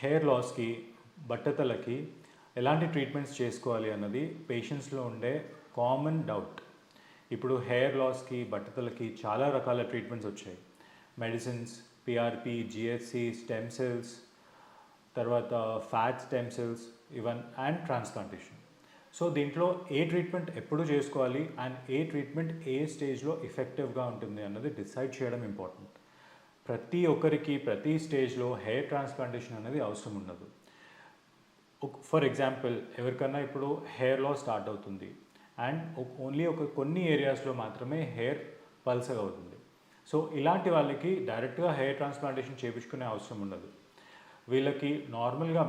Hair లాస్కి బట్టతలకి ఎలాంటి treatments చేసుకోవాలి అన్నది పేషెంట్స్లో ఉండే కామన్ డౌట్. ఇప్పుడు హెయిర్ లాస్కి బట్టతలకి చాలా రకాల ట్రీట్మెంట్స్ వచ్చాయి. Medicines, PRP, GSC, stem cells, తర్వాత fat stem cells even and transplantation. So దీంట్లో ఏ ట్రీట్మెంట్ ఎప్పుడు చేసుకోవాలి అండ్ ఏ ట్రీట్మెంట్ ఏ స్టేజ్లో ఎఫెక్టివ్గా ఉంటుంది అన్నది డిసైడ్ చేయడం ఇంపార్టెంట్. ప్రతి ఒక్కరికి ప్రతి స్టేజ్లో హెయిర్ ట్రాన్స్ప్లాంటేషన్ అనేది అవసరం ఉండదు. ఫర్ ఎగ్జాంపుల్, ఎవరికన్నా ఇప్పుడు హెయిర్ లాస్ స్టార్ట్ అవుతుంది అండ్ ఓన్లీ కొన్ని ఏరియాస్లో మాత్రమే హెయిర్ పల్సగా అవుతుంది. సో ఇలాంటి వాళ్ళకి డైరెక్ట్గా హెయిర్ ట్రాన్స్ప్లాంటేషన్ చేయించుకునే అవసరం ఉండదు. వీళ్ళకి నార్మల్గా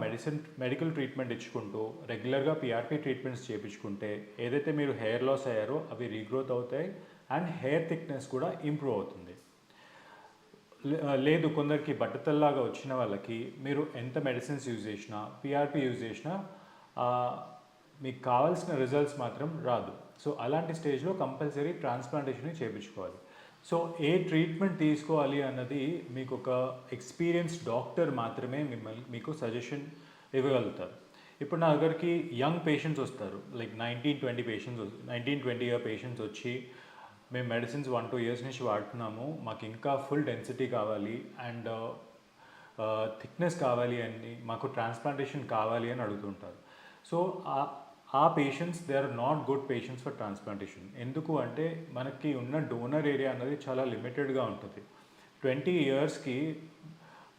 మెడికల్ ట్రీట్మెంట్ ఇచ్చుకుంటూ రెగ్యులర్గా పిఆర్పి ట్రీట్మెంట్స్ చేయించుకుంటే ఏదైతే మీరు హెయిర్ లాస్ అయ్యారో అవి రీగ్రోత్ అవుతాయి అండ్ హెయిర్ థిక్నెస్ కూడా ఇంప్రూవ్ అవుతుంది. లేదు, కొందరికి బట్టతల్లాగా వచ్చిన వాళ్ళకి మీరు ఎంత మెడిసిన్స్ యూజ్ చేసినా, పిఆర్పి యూజ్ చేసినా మీకు కావాల్సిన రిజల్ట్స్ మాత్రం రాదు. సో అలాంటి స్టేజ్లో కంపల్సరీ ట్రాన్స్ప్లాంటేషన్ చేయించుకోవాలి. సో ఏ ట్రీట్మెంట్ తీసుకోవాలి అన్నది మీకు ఒక ఎక్స్పీరియన్స్డ్ డాక్టర్ మాత్రమే మీకు సజెషన్ ఇవ్వగలుగుతారు. ఇప్పుడు నా దగ్గరికి యంగ్ పేషెంట్స్ వస్తారు, లైక్ 19-20 ఇయర్ పేషెంట్స్ వచ్చి మేము మెడిసిన్స్ 1-2 ఇయర్స్ నుంచి వాడుతున్నాము, మాకు ఇంకా ఫుల్ డెన్సిటీ కావాలి అండ్ థిక్నెస్ కావాలి అని, మాకు ట్రాన్స్ప్లాంటేషన్ కావాలి అని అడుగుతుంటారు. సో ఆ patients they are not good patients for transplantation. ఎందుకు అంటే మనకి ఉన్న డోనర్ ఏరియా అనేది చాలా లిమిటెడ్గా ఉంటుంది. 20 ఇయర్స్కి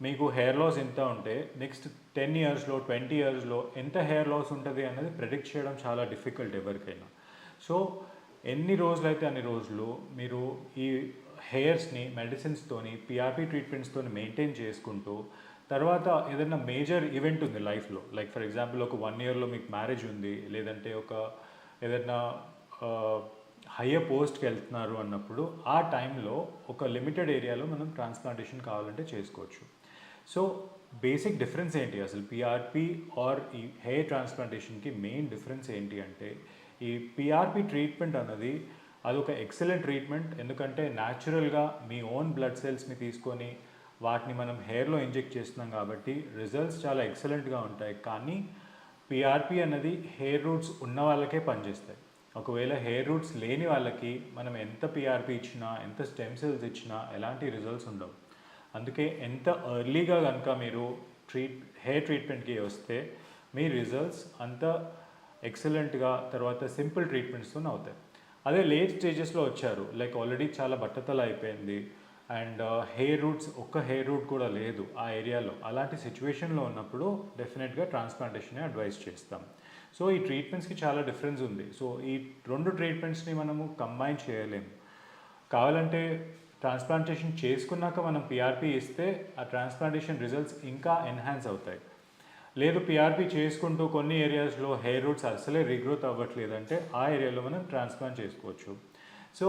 మీకు హెయిర్ లాస్ ఎంత ఉంటే నెక్స్ట్ 10 ఇయర్స్లో 20 ఇయర్స్లో ఎంత హెయిర్ లాస్ ఉంటుంది అన్నది ప్రెడిక్ట్ చేయడం చాలా డిఫికల్ట్ ఎవరికైనా. సో ఎన్ని రోజులైతే అన్ని రోజులు మీరు ఈ హెయిర్స్ని మెడిసిన్స్తోని, పిఆర్పి ట్రీట్మెంట్స్తోని మెయింటైన్ చేసుకుంటూ, తర్వాత ఏదైనా మేజర్ ఈవెంట్ ఉంది లైఫ్లో, లైక్ ఫర్ ఎగ్జాంపుల్ ఒక 1 ఇయర్లో మీకు మ్యారేజ్ ఉంది, లేదంటే ఏదైనా హయ్యర్ పోస్ట్కి వెళ్తున్నారు అన్నప్పుడు ఆ టైంలో ఒక లిమిటెడ్ ఏరియాలో మనం ట్రాన్స్ప్లాంటేషన్ కావాలంటే చేసుకోవచ్చు. సో బేసిక్ డిఫరెన్స్ ఏంటి అసలు పిఆర్పి ఆర్ ఈ హెయిర్ ట్రాన్స్ప్లాంటేషన్కి మెయిన్ డిఫరెన్స్ ఏంటి అంటే, ఈ పిఆర్పి ట్రీట్మెంట్ అన్నది అదొక ఎక్సలెంట్ ట్రీట్మెంట్. ఎందుకంటే న్యాచురల్గా మీ ఓన్ బ్లడ్ సెల్స్ని తీసుకొని వాటిని మనం హెయిర్లో ఇంజెక్ట్ చేస్తున్నాం కాబట్టి రిజల్ట్స్ చాలా ఎక్సలెంట్గా ఉంటాయి. కానీ పిఆర్పి అన్నది హెయిర్ రూట్స్ ఉన్న వాళ్ళకే పనిచేస్తాయి. ఒకవేళ హెయిర్ రూట్స్ లేని వాళ్ళకి మనం ఎంత పిఆర్పి ఇచ్చినా, ఎంత స్టెమ్ సెల్స్ ఇచ్చినా ఎలాంటి రిజల్ట్స్ ఉండవు. అందుకే ఎంత ఎర్లీగా కనుక మీరు హెయిర్ ట్రీట్మెంట్కి వస్తే మీ రిజల్ట్స్ అంత ఎక్సలెంట్గా తర్వాత సింపుల్ ట్రీట్మెంట్స్తో అవుతాయి. అదే లేట్ స్టేజెస్లో వచ్చారు, లైక్ ఆల్రెడీ చాలా బట్టతల అయిపోయింది అండ్ ఒక్క హెయిర్ రూట్ కూడా లేదు ఆ ఏరియాలో, అలాంటి సిచ్యువేషన్లో ఉన్నప్పుడు డెఫినెట్గా ట్రాన్స్ప్లాంటేషనే అడ్వైస్ చేస్తాం. సో ఈ ట్రీట్మెంట్స్కి చాలా డిఫరెన్స్ ఉంది. సో ఈ 2 ట్రీట్మెంట్స్ని మనము కంబైన్ చేయలేము. కావాలంటే ట్రాన్స్ప్లాంటేషన్ చేసుకున్నాక మనం పిఆర్పి ఇస్తే ఆ ట్రాన్స్ప్లాంటేషన్ రిజల్ట్స్ ఇంకా ఎన్హాన్స్ అవుతాయి. లేదు, పిఆర్పి చేసుకుంటూ కొన్ని ఏరియాస్లో హెయిర్ రూట్స్ అసలే రీగ్రోత్ అవ్వట్లేదంటే ఆ ఏరియాలో మనం ట్రాన్స్ప్లాంట్ చేసుకోవచ్చు. సో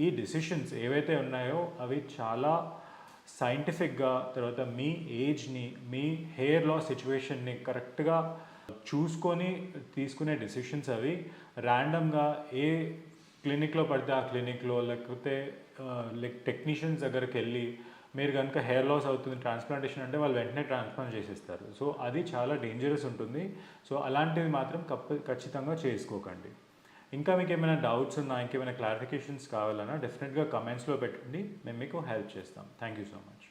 ఈ డిసిషన్స్ ఏవైతే ఉన్నాయో అవి చాలా సైంటిఫిక్గా, తర్వాత మీ ఏజ్ని, మీ హెయిర్ లాస్ సిచ్యువేషన్ని కరెక్ట్గా చూసుకొని తీసుకునే డిసిషన్స్ అవి. ర్యాండమ్గా ఏ క్లినిక్లో పడితే ఆ క్లినిక్లో లేకపోతే టెక్నీషియన్స్ దగ్గరికి వెళ్ళి మీరు కనుక హెయిర్ లాస్ అవుతుంది ట్రాన్స్ప్లాంటేషన్ అంటే వాళ్ళు వెంటనే ట్రాన్స్ప్లాంట్ చేసేస్తారు. సో అది చాలా డేంజరస్ ఉంటుంది. సో అలాంటివి మాత్రం ఖచ్చితంగా చేసుకోకండి. ఇంకా మీకు ఏమైనా డౌట్స్ ఉన్నా, ఇంకేమైనా క్లారిఫికేషన్స్ కావాలన్నా డెఫినెట్గా కమెంట్స్లో పెట్టండి, మేము మీకు హెల్ప్ చేస్తాం. Thank you so much.